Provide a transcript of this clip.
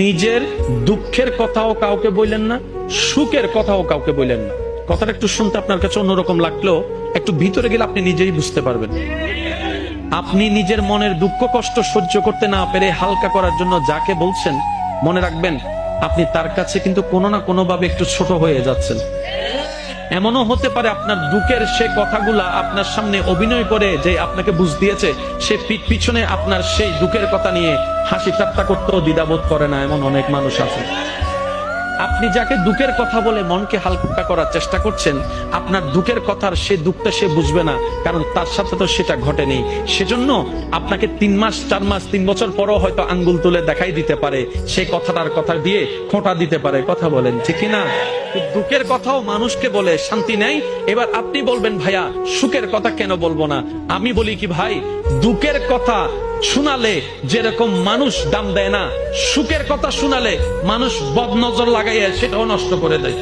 নিজের দুঃখের কথাও কাউকে বললেন না, সুখের কথাও কাউকে বললেন না। কথাটা একটু শুনতে আপনার কাছে অন্যরকম লাগলেও একটু ভিতরে গেলে আপনি নিজেই বুঝতে পারবেন। আপনি নিজের মনের দুঃখ কষ্ট সহ্য করতে না পেরে হালকা করার জন্য যাকে বলছেন, মনে রাখবেন আপনি তার কাছে কিন্তু কোনো না কোনো ভাবে একটু ছোট হয়ে যাচ্ছেন। এমনও হতে পারে আপনার দুঃখের সে কথাগুলা আপনার সামনে অভিনয় করে যে আপনাকে বুঝ দিয়েছে, সে পিছনে আপনার সেই দুঃখের কথা নিয়ে হাসি ঠাট্টা করতেও দ্বিধাবোধ করে না, এমন অনেক মানুষ আছে। আপনি যাকে দুঃখের কথা বলে মনকে হালকা করার চেষ্টা করছেন, আপনার দুঃখের কথার সে দুঃখটা সে বুঝবে না, কারণ তার সাথে তো সেটা ঘটেনি। সেজন্য আপনাকে 3 মাস 4 মাস 3 বছর পরও হয়তো আঙ্গুল তুলে দেখাই দিতে পারে, সেই কথাটার কথা দিয়ে খোঁটা দিতে পারে। কথা বলেন ঠিক না? দুঃখের কথাও মানুষকে বলে শান্তি নেই। এবার আপনি বলবেন ভাইয়া সুখের কথা কেন বলবো না? আমি বলি কি ভাই, দুঃখের কথা শোনালে যেরকম মানুষ দাম দেয় না, সুখের কথা শোনালে মানুষ বদনজর লাগাইয়া সেটাও নষ্ট করে দেয়।